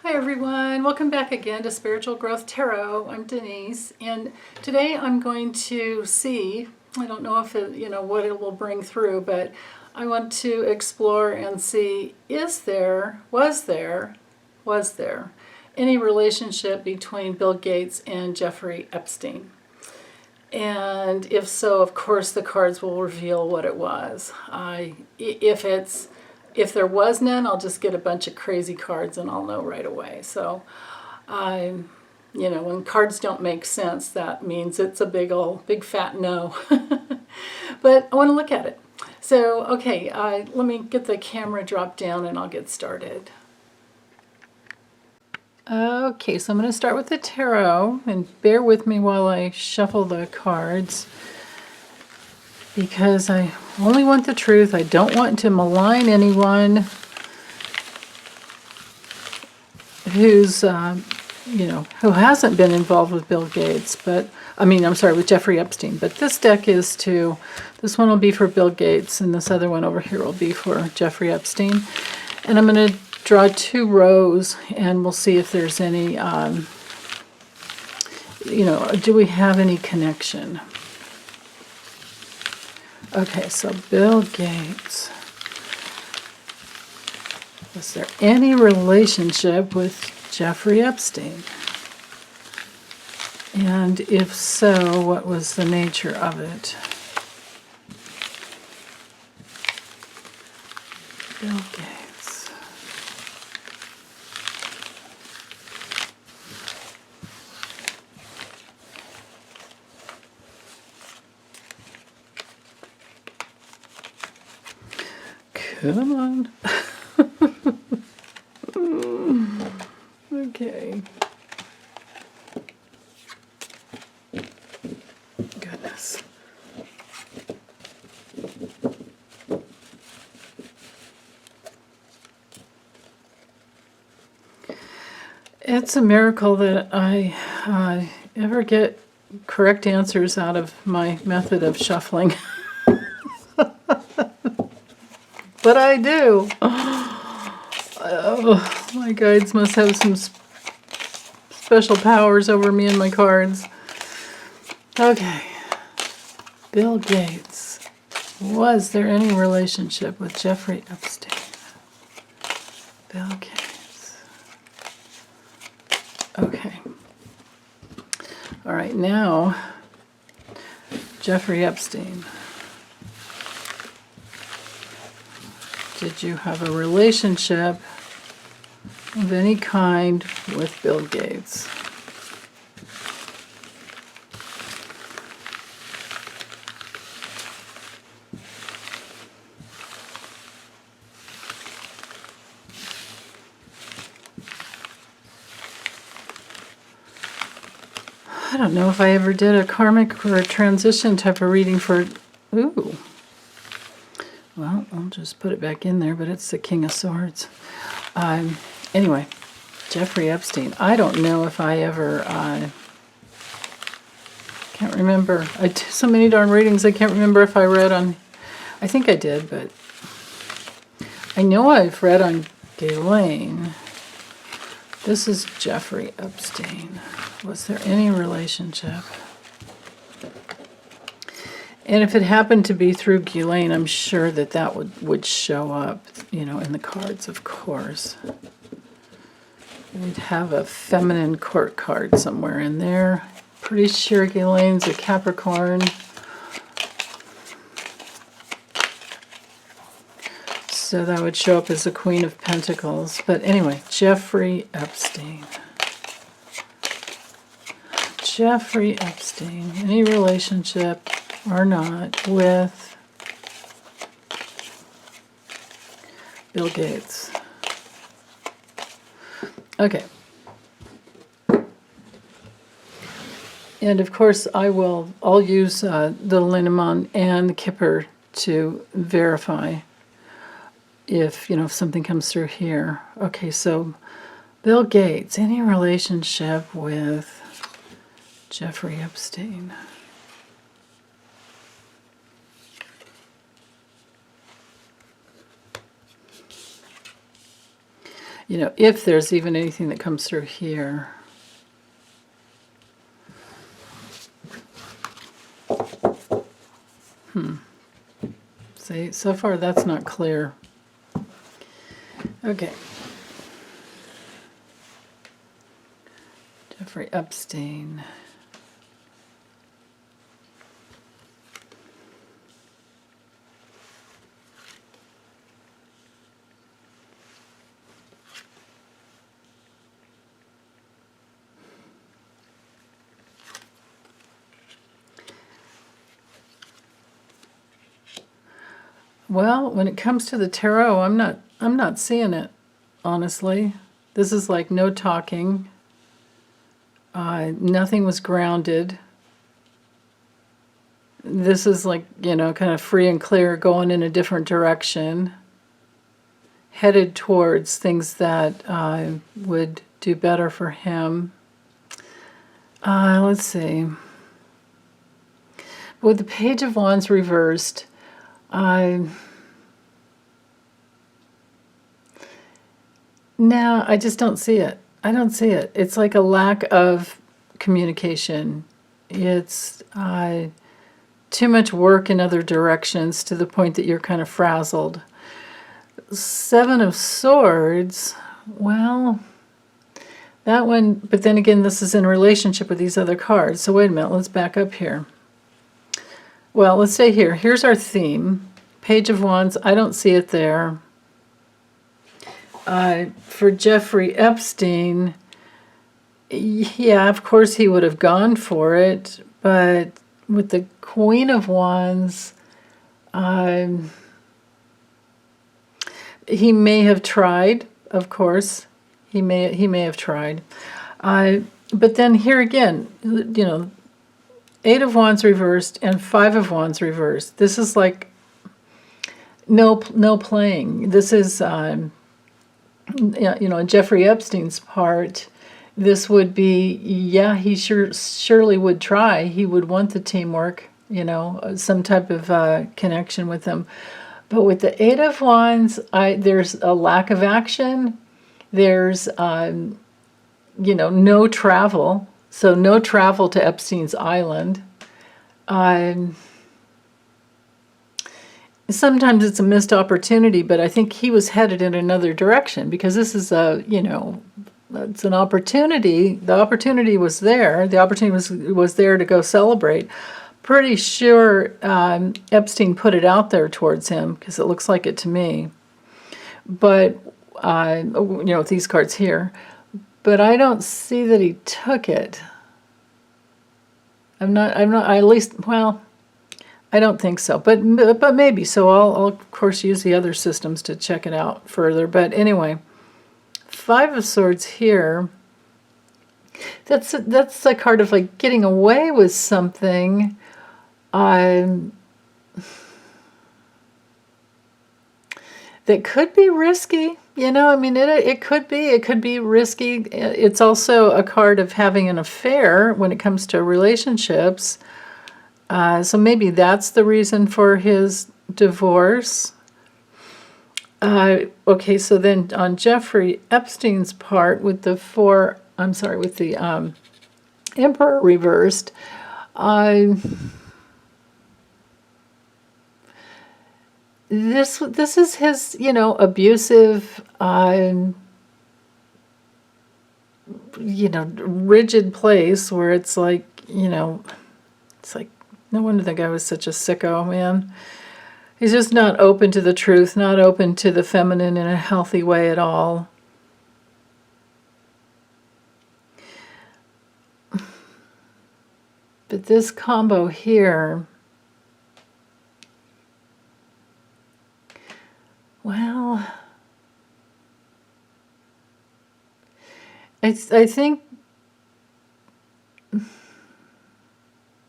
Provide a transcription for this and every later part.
Hi everyone, welcome back again to Spiritual Growth Tarot. I'm Denise, and today I'm going to see, I don't know if it, what it will bring through, but I want to explore and see, was there any relationship between Bill Gates and Jeffrey Epstein? And if so, of course the cards will reveal what it was. If there was none, I'll just get a bunch of crazy cards and I'll know right away. So, when cards don't make sense, that means it's a big fat no. But I want to look at it. So, okay, let me get the camera dropped down and I'll get started. Okay, so I'm going to start with the tarot, and bear with me while I shuffle the cards, because I only want the truth. I don't want to malign anyone who's, who hasn't been involved with Bill Gates, with Jeffrey Epstein. But this deck is this one will be for Bill Gates, and this other one over here will be for Jeffrey Epstein. And I'm going to draw two rows, and we'll see if there's any, do we have any connection? Okay, so Bill Gates. Was there any relationship with Jeffrey Epstein? And if so, what was the nature of it? Bill Gates. Come on. Okay. Goodness. It's a miracle that I ever get correct answers out of my method of shuffling. But I do. Oh, my guides must have some special powers over me and my cards. Okay. Bill Gates. Was there any relationship with Jeffrey Epstein? Bill Gates. Okay. All right, now, Jeffrey Epstein. Did you have a relationship of any kind with Bill Gates? I don't know if I ever did a karmic or a transition type of reading for... Ooh. Well, I'll just put it back in there, but it's the King of Swords. Anyway, Jeffrey Epstein. I don't know if I ever... can't remember. I did so many darn readings, I can't remember if I read on... I think I did, but... I know I've read on Ghislaine. This is Jeffrey Epstein. Was there any relationship? And if it happened to be through Ghislaine, I'm sure that would show up, in the cards, of course. We'd have a feminine court card somewhere in there. Pretty sure Ghislaine's a Capricorn. So that would show up as the Queen of Pentacles. But anyway, Jeffrey Epstein. Jeffrey Epstein. Any relationship or not with Bill Gates? Okay. And of course I'll use the Linneman and the Kipper to verify if something comes through here. Okay, so Bill Gates, any relationship with Jeffrey Epstein? You know, if there's even anything that comes through here. See, so far that's not clear. Okay. Jeffrey Epstein. Well, when it comes to the tarot, I'm not seeing it, honestly. This is like no talking. Nothing was grounded. This is like, you know, kind of free and clear, going in a different direction, headed towards things that would do better for him. Let's see. With the Page of Wands reversed, no, I just don't see it. I don't see it. It's like a lack of communication. It's too much work in other directions to the point that you're kind of frazzled. Seven of Swords, well, that one, but then again, this is in relationship with these other cards. So wait a minute, let's back up here. Well, let's stay here. Here's our theme. Page of Wands, I don't see it there. For Jeffrey Epstein, yeah, of course he would have gone for it, but with the Queen of Wands, he may have tried, of course. He may have tried. But then here again, you know, Eight of Wands reversed and Five of Wands reversed. This is like no playing. This is, you know, on Jeffrey Epstein's part, this would be, yeah, he surely would try. He would want the teamwork, you know, some type of connection with them. But with the Eight of Wands, there's a lack of action. There's, you know, no travel. So no travel to Epstein's Island. Sometimes it's a missed opportunity, but I think he was headed in another direction because this is a, you know, it's an opportunity. The opportunity was there. The opportunity was there to go celebrate. Pretty sure Epstein put it out there towards him because it looks like it to me. But, you know, with these cards here. But I don't see that he took it. I'm not, at least, well, I don't think so, but maybe. So I'll of course use the other systems to check it out further. But anyway, Five of Swords here. That's a card of like getting away with something. That could be risky. You know, I mean, it could be risky. It's also a card of having an affair when it comes to relationships. So maybe that's the reason for his divorce. Okay, so then on Jeffrey Epstein's part, with the with the Emperor reversed, this is his, you know, abusive, you know, rigid place where it's like, you know, it's like, no wonder the guy was such a sicko, man. He's just not open to the truth, not open to the feminine in a healthy way at all. But this combo here, well, I think,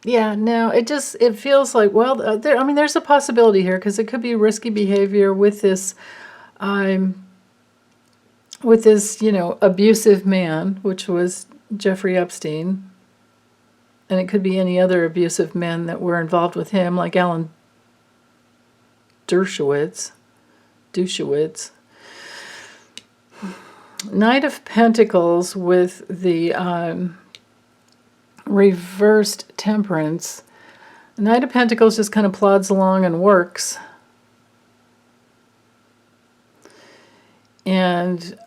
yeah, no, it feels like, well, I mean, there's a possibility here because it could be risky behavior with this, you know, abusive man, which was Jeffrey Epstein, and it could be any other abusive men that were involved with him, like Alan Dershowitz. Knight of Pentacles with the reversed Temperance. The Knight of Pentacles just kind of plods along and works. And,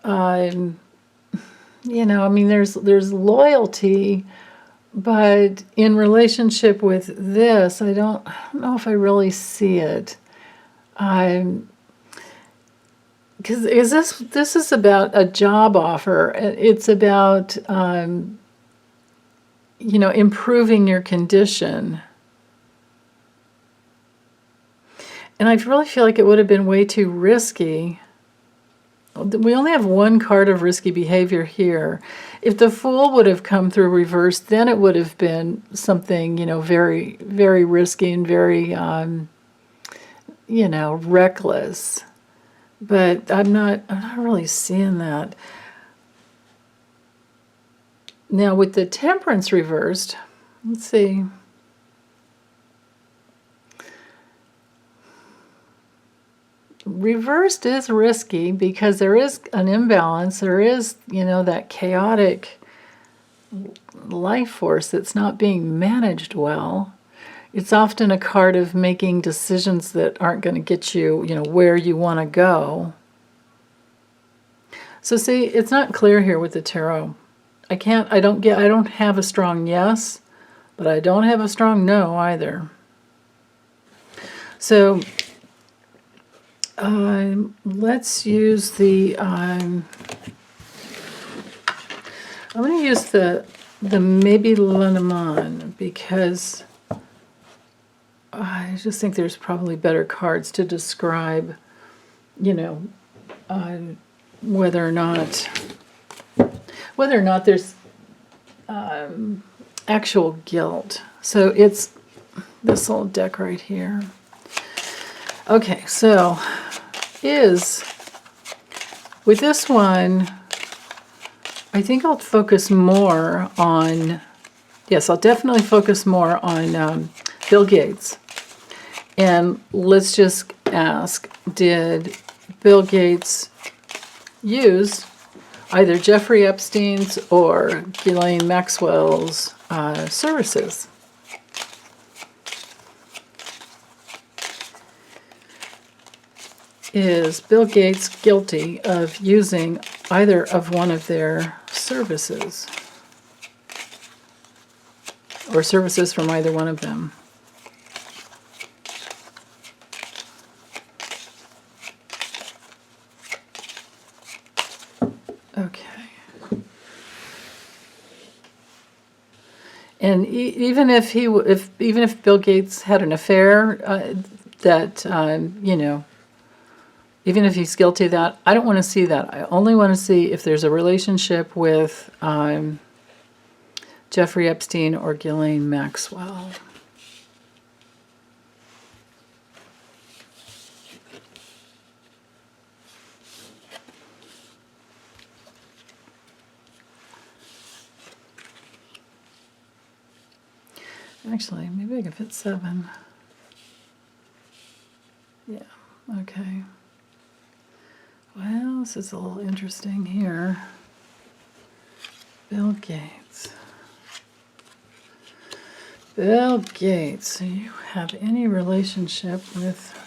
you know, I mean, there's loyalty, but in relationship with this, I don't know if I really see it. Because this is about a job offer. It's about, you know, improving your condition. And I really feel like it would have been way too risky. We only have one card of risky behavior here. If the Fool would have come through reversed, then it would have been something, you know, very, very risky and very, you know, reckless. But I'm not really seeing that. Now with the Temperance reversed, let's see. Reversed is risky because there is an imbalance. There is, you know, that chaotic life force that's not being managed well. It's often a card of making decisions that aren't going to get you, you know, where you want to go. So see, it's not clear here with the tarot. I don't have a strong yes, but I don't have a strong no either. So let's use the, I'm going to use the maybe Lenormand because I just think there's probably better cards to describe, you know, whether or not there's actual guilt. So it's this little deck right here. Okay, so with this one, I think I'll focus more on, yes, I'll definitely focus more on Bill Gates. And let's just ask, did Bill Gates use either Jeffrey Epstein's or Ghislaine Maxwell's services? Is Bill Gates guilty of using either of one of their services? Or services from either one of them? Okay. And even if Bill Gates had an affair, you know, even if he's guilty of that, I don't want to see that. I only want to see if there's a relationship with Jeffrey Epstein or Ghislaine Maxwell. Actually, maybe I can fit 7. Yeah, okay. Well, this is a little interesting here. Bill Gates. Bill Gates, do you have any relationship with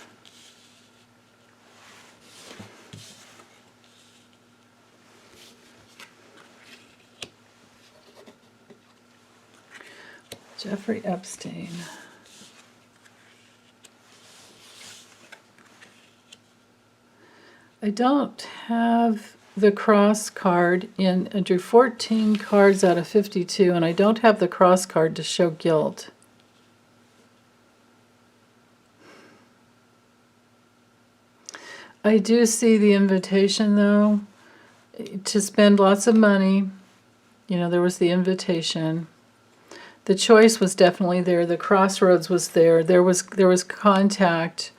Jeffrey Epstein? I don't have the cross card in. I drew 14 cards out of 52, and I don't have the cross card to show guilt. I do see the invitation, though, to spend lots of money. You know, there was the invitation. The choice was definitely there. The crossroads was there. There was contact,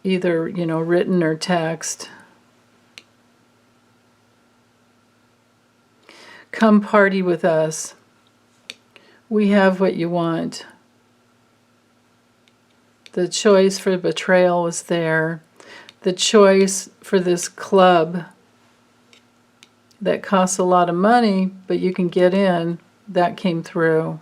either, you know, written or text. Come party with us. We have what you want. The choice for betrayal was there. The choice for this club that costs a lot of money, but you can get in. That came through.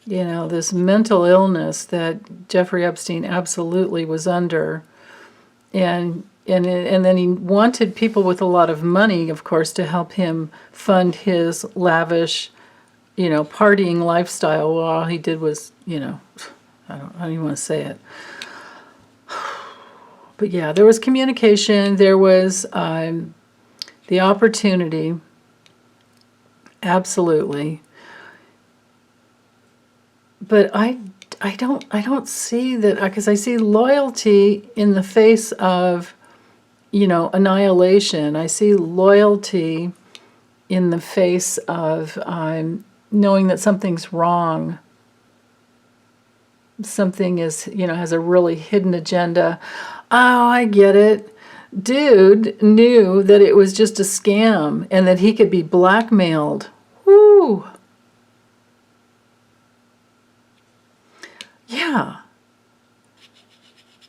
You know, this mental illness that Jeffrey Epstein absolutely was under. And then he wanted people with a lot of money, of course, to help him fund his lavish, you know, partying lifestyle. Well, all he did was, you know, I don't even want to say it. But yeah, there was communication. There was the opportunity. Absolutely. But I don't see that, because I see loyalty in the face of, you know, annihilation. I see loyalty in the face of knowing that something's wrong. Something is, you know, has a really hidden agenda. Oh, I get it. Dude knew that it was just a scam and that he could be blackmailed. Woo! Yeah.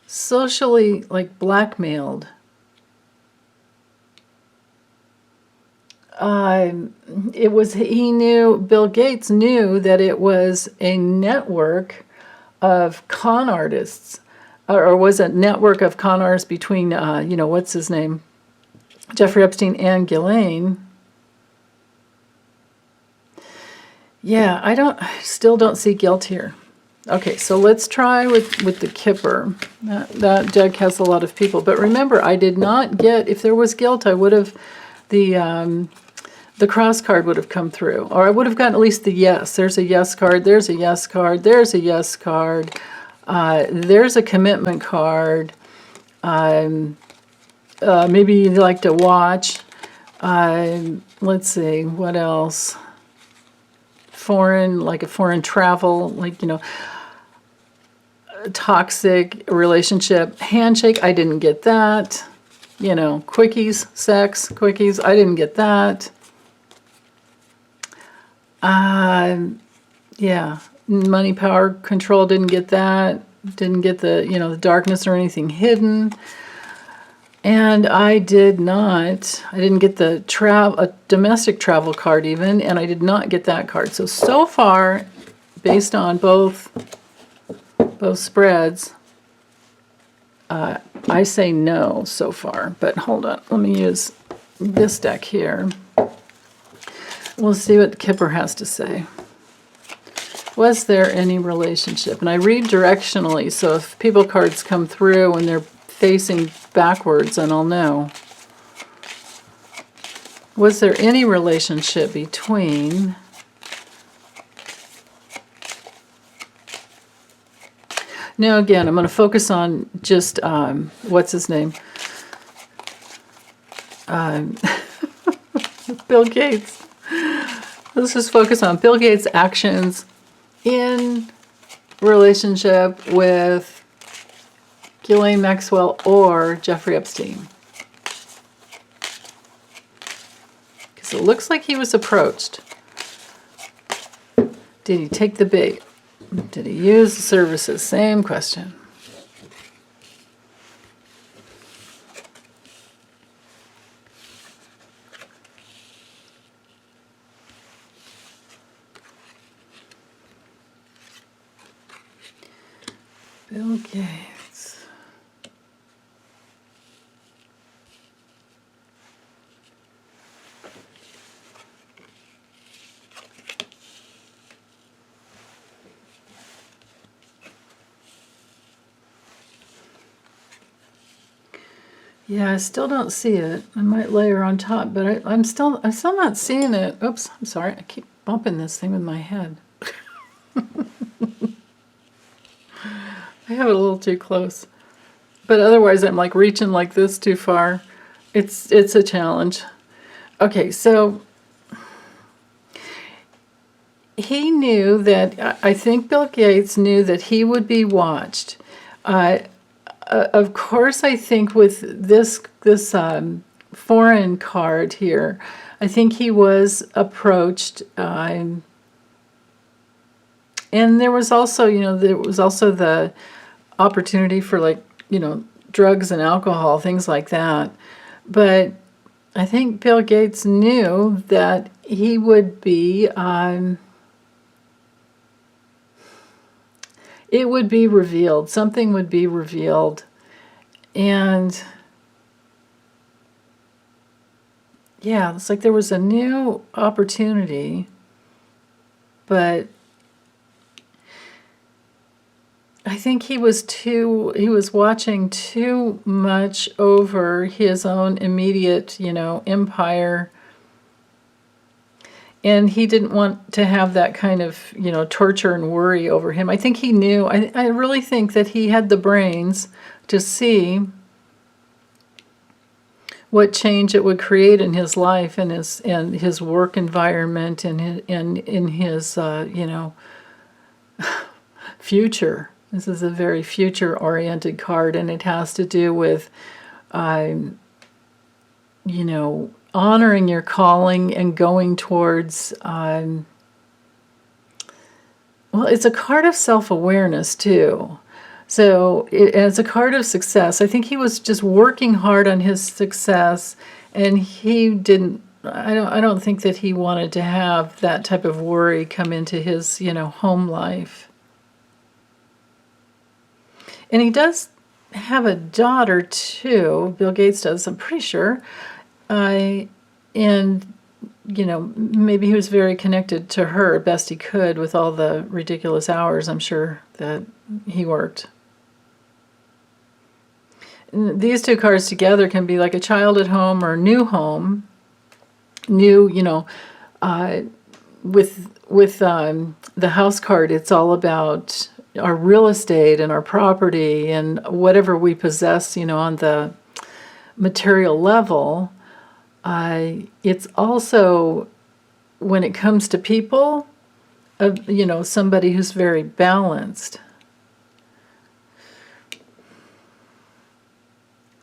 Socially, like, blackmailed. Bill Gates knew that it was a network of con artists, or was a network of con artists between, you know, what's his name? Jeffrey Epstein and Ghislaine. Yeah, I still don't see guilt here. Okay, so let's try with the Kipper. That deck has a lot of people. But remember, I did not get, if there was guilt, I would have, the cross card would have come through. Or I would have gotten at least the yes. There's a yes card, there's a yes card, there's a yes card. There's a commitment card. Maybe you'd like to watch. Let's see, what else? Foreign, like a foreign travel, like, you know, toxic relationship. Handshake, I didn't get that. You know, quickies, sex, quickies, I didn't get that. Yeah, money, power, control, didn't get that. Didn't get the, you know, the darkness or anything hidden. And I didn't get the a domestic travel card even, and I did not get that card. So far, based on both spreads, I say no so far. But hold on, let me use this deck here. We'll see what Kipper has to say. Was there any relationship? And I read directionally, so if people cards come through and they're facing backwards, then I'll know. Was there any relationship between now again, I'm going to focus on just what's his name? Bill Gates. Let's just focus on Bill Gates' actions in relationship with Ghislaine Maxwell or Jeffrey Epstein. Because it looks like he was approached. Did he take the bait? Did he use the services? Same question. Bill Gates. Yeah, I still don't see it. I might layer on top, but I'm still not seeing it. Oops, I'm sorry. I keep bumping this thing with my head. I have it a little too close. But otherwise I'm like reaching like this too far. It's a challenge. Okay, so he knew that, I think Bill Gates knew that he would be watched. Of course, I think with this foreign card here, I think he was approached, and there was also, you know, there was also the opportunity for, like, drugs and alcohol, things like that. But I think Bill Gates knew that he would be, it would be revealed, something would be revealed. And yeah, it's like there was a new opportunity, but I think he was watching too much over his own immediate, empire. And he didn't want to have that kind of, torture and worry over him. I think he knew, I really think that he had the brains to see what change it would create in his life and his work environment and in his future. This is a very future-oriented card, and it has to do with, honoring your calling and going towards, well, it's a card of self-awareness, too. So it's a card of success. I think he was just working hard on his success, and he didn't, I don't think that he wanted to have that type of worry come into his, home life. And he does have a daughter, too. Bill Gates does, I'm pretty sure. And, maybe he was very connected to her best he could with all the ridiculous hours, I'm sure, that he worked. And these two cards together can be like a child at home or a new home. New, with the house card, it's all about our real estate and our property and whatever we possess, on the material level. It's also, when it comes to people, somebody who's very balanced.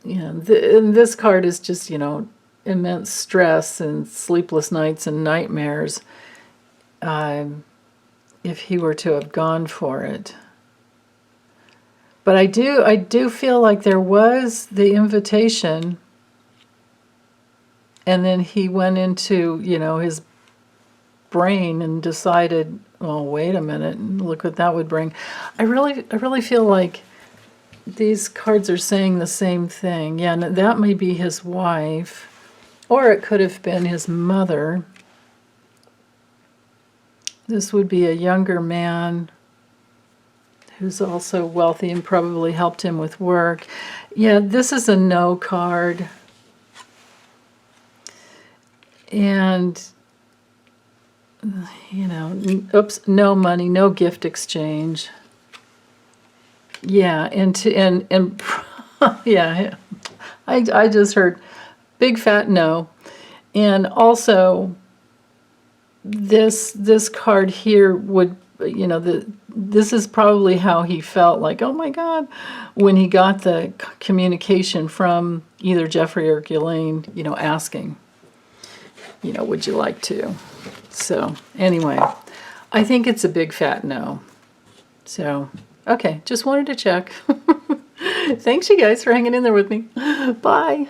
And this card is just, immense stress and sleepless nights and nightmares. If he were to have gone for it. But I do feel like there was the invitation, and then he went into, his brain and decided, oh, wait a minute, look what that would bring. I really feel like these cards are saying the same thing. Yeah, and that may be his wife, or it could have been his mother. This would be a younger man who's also wealthy and probably helped him with work. Yeah, this is a no card. And, oops, no money, no gift exchange. Yeah, and yeah, I just heard big fat no. And also, this card here would, this is probably how he felt, like, oh my God, when he got the communication from either Jeffrey or Ghislaine, asking, would you like to? So anyway, I think it's a big fat no. So, okay, just wanted to check. Thanks, you guys, for hanging in there with me. Bye.